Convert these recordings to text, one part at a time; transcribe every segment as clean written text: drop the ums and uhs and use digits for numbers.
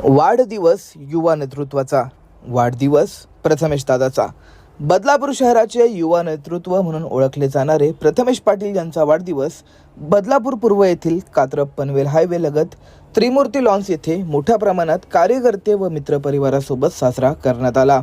वाढदिवस युवा नेतृत्वाचा, वाढदिवस प्रथमेश दादाचा. बदलापूर शहराचे युवा नेतृत्व म्हणून ओळखले जाणारे प्रथमेश पाटील यांचा वाढदिवस बदलापूर पूर्व येथील कात्रप पनवेल हायवे लगत त्रिमूर्ती लॉन्स येथे मोठ्या प्रमाणात कार्यकर्ते व मित्रपरिवारासोबत साजरा करण्यात आला.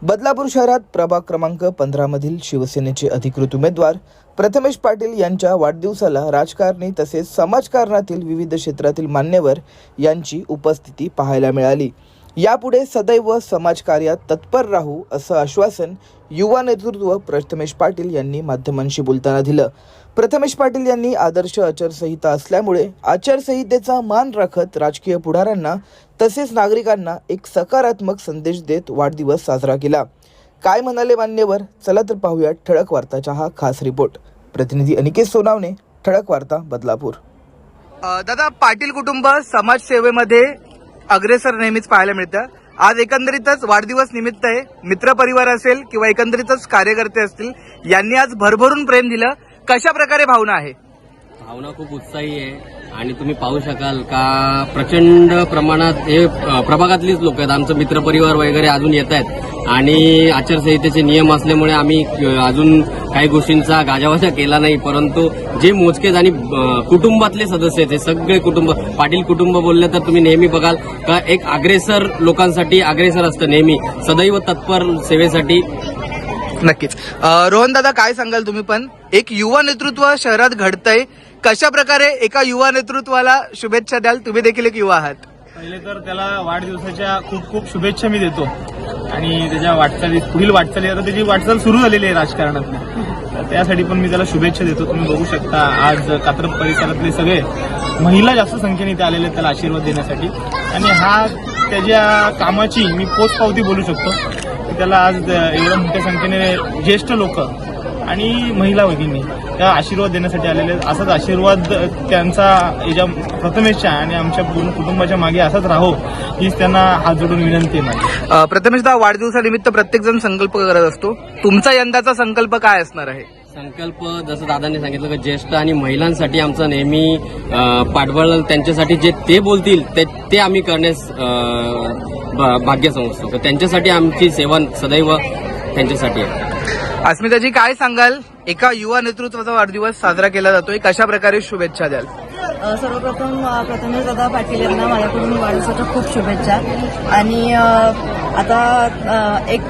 बदलापूर शहरात प्रभाग क्रमांक 15 मधील शिवसेनेचे अधिकृत उमेदवार प्रथमेश पाटील यांच्या वाढदिवसाला राजकारणी तसेच समाजकारणातील विविध क्षेत्रातील मान्यवर यांची उपस्थिती पाहायला मिळाली. यापुढे सदैव समाजकार्यात तत्पर राहू असं आश्वासन युवा नेतृत्व प्रथमेश पाटील यांनी माध्यमांशी बोलताना दिलं. प्रथमेश पाटील यांनी आदर्श आचारसंहिता असल्यामुळे आचारसंहितेचा मान राखत राजकीय पुढाऱ्यांना तसेच नागरिकांना एक सकारात्मक संदेश देत वाढदिवस साजरा केला. काय म्हणाले मान्यवर, चला तर पाहूया ठळक वार्ताचा हा खास रिपोर्ट. प्रतिनिधी अनिकेत सोनावणे, ठळक वार्ता, बदलापूर. दादा, पाटील कुटुंब समाजसेवेमध्ये अग्रेसर नेहमीच पाहायला मिळतं. आज एकंदरीतच वाढदिवस निमित्त आहे, मित्रपरिवार असेल किंवा एकंदरीतच कार्यकर्ते असतील, यांनी आज भरभरून प्रेम दिलं. कशा प्रकारे भावना आहे? भावना खूप उत्साही आहे आणि तुम्ही पाहू शकाल का प्रचंड प्रमाणात हे प्रभागातलीच लोक आहेत. आमचं मित्रपरिवार वगैरे अजून येत आहेत आणि आचारसंहितेचे नियम असल्यामुळे आम्ही अजून काही गोष्टींचा गाजावाजा केला नाही, परंतु जे मोजकेच आणि कुटुंबातले सदस्य आहेत, सगळे कुटुंब, पाटील कुटुंब बोलले तर तुम्ही नेहमी बघाल का एक अग्रेसर लोकांसाठी अग्रेसर असतं, नेहमी सदैव तत्पर सेवेसाठी. नक्कीच. रोहन दादा, काय सांगाल तुम्ही? पण एक युवा नेतृत्व शहरात घडतंय, कशा प्रकारे एका युवा नेतृत्वाला शुभेच्छा द्याल? तुम्ही देखील एक युवा आहात. पहिले तर त्याला वाढदिवसाच्या खूप खूप शुभेच्छा मी देतो आणि त्याच्या पुढील वाटचाली, आता त्याची वाटचाल सुरू झालेली आहे राजकारणातली, तर त्यासाठी पण मी त्याला शुभेच्छा देतो. तुम्ही बघू शकता आज कात्रप परिसरातले सगळे महिला जास्त संख्येने इथे आलेले आहेत त्याला आशीर्वाद देण्यासाठी आणि हा त्याच्या कामाची मी पोचपावती बोलू शकतो की त्याला आज एवढ्या मोठ्या संख्येने ज्येष्ठ लोक आणि महिला भगिनी त्या आशीर्वाद देण्यासाठी आलेले. असाच आशीर्वाद त्यांचा याच्या प्रथमेशच्या आणि आमच्या पूर्ण कुटुंबाच्या मागे असाच राहो हीच त्यांना हात जोडून विनंती आहे. प्रथमेशदा, वाढदिवसानिमित्त प्रत्येक जण संकल्प करत असतो, तुमचा यंदाचा संकल्प काय असणार आहे? संकल्प जसं दादांनी सांगितलं की ज्येष्ठ आणि महिलांसाठी आमचं नेहमी पाठबळ, त्यांच्यासाठी जे ते बोलतील ते आम्ही करण्यास भाग्य समजतो. त्यांच्यासाठी आमची सेवा सदैव त्यांच्यासाठी आहे. अस्मिताजी, काय सांगाल? एका युवा नेतृत्वाचा वाढदिवस साजरा केला जातोय, कशा प्रकारे शुभेच्छा द्याल? सर्वप्रथम प्रथमेश दादा पाटील यांना माझ्याकडून वाढदिवसाच्या खूप शुभेच्छा. आणि आता एक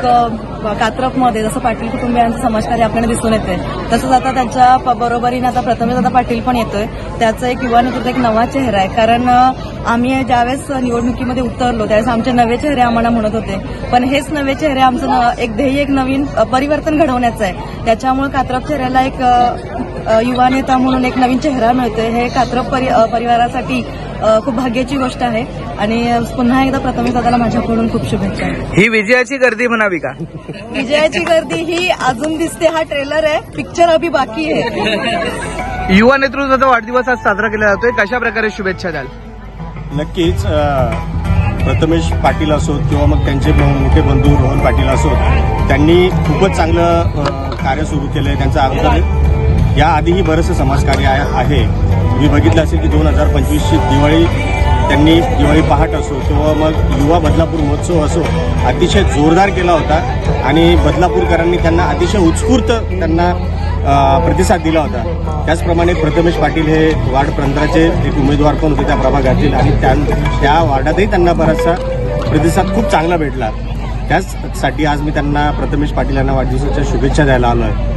कात्रपमध्ये जसं पाटील कुटुंबियांचं समाजकार्य आपल्याला दिसून येते, तसंच आता त्याच्या बरोबरीने आता प्रथमेश दादा पाटील पण येतोय. त्याचं एक युवा नेतृत्व, एक नवा चेहरा आहे. कारण आम्ही ज्यावेळेस निवडणुकीमध्ये उतरलो त्यावेळेस आमचे नवे चेहरे आम्हाला म्हणत होते, पण हेच नवे चेहरे आमचं एक ध्येय, एक नवीन परिवर्तन घडवण्याचं आहे. त्याच्यामुळे कात्रप चेहऱ्याला एक युवा नेता म्हणून एक नवीन चेहरा मिळतोय. हे कात्रप परिवारासाठी खूप भाग्याची गोष्ट आहे आणि पुन्हा एकदा प्रथमेश दादाला माझ्याकडून खूप शुभेच्छा. ही विजयाची गर्दी म्हणावी का? विजयाची गर्दी ही अजून दिसते, हा ट्रेलर आहे, पिक्चर अभी बाकी आहे. युवा नेतृत्वाचा वाढदिवस आज साजरा केला जातोय, कशा प्रकारे शुभेच्छा द्याल? नक्कीच प्रथमेश पाटील असोत किंवा मग त्यांचे मोठे बंधू रोहन पाटील असोत, त्यांनी खूपच चांगलं कार्य सुरू केलंय. त्यांचा अगोदर याआधीही बरंचसं समाजकार्य आहे. मी बघितलं असेल की 2025ची दिवाळी, त्यांनी दिवाळी पहाट असो किंवा मग युवा बदलापूर महोत्सव असो, अतिशय जोरदार केला होता आणि बदलापूरकरांनी त्यांना अतिशय उत्स्फूर्त प्रतिसाद दिला होता. त्याचप्रमाणे प्रथमेश पाटील हे वार्ड 15चे एक उमेदवार पण होते त्या प्रभागातील आणि त्या वार्डातही त्यांना बराचसा प्रतिसाद खूप चांगला भेटला. त्याचसाठी आज मी त्यांना, प्रथमेश पाटील यांना वाढदिवसाच्या शुभेच्छा द्यायला आलो आहे.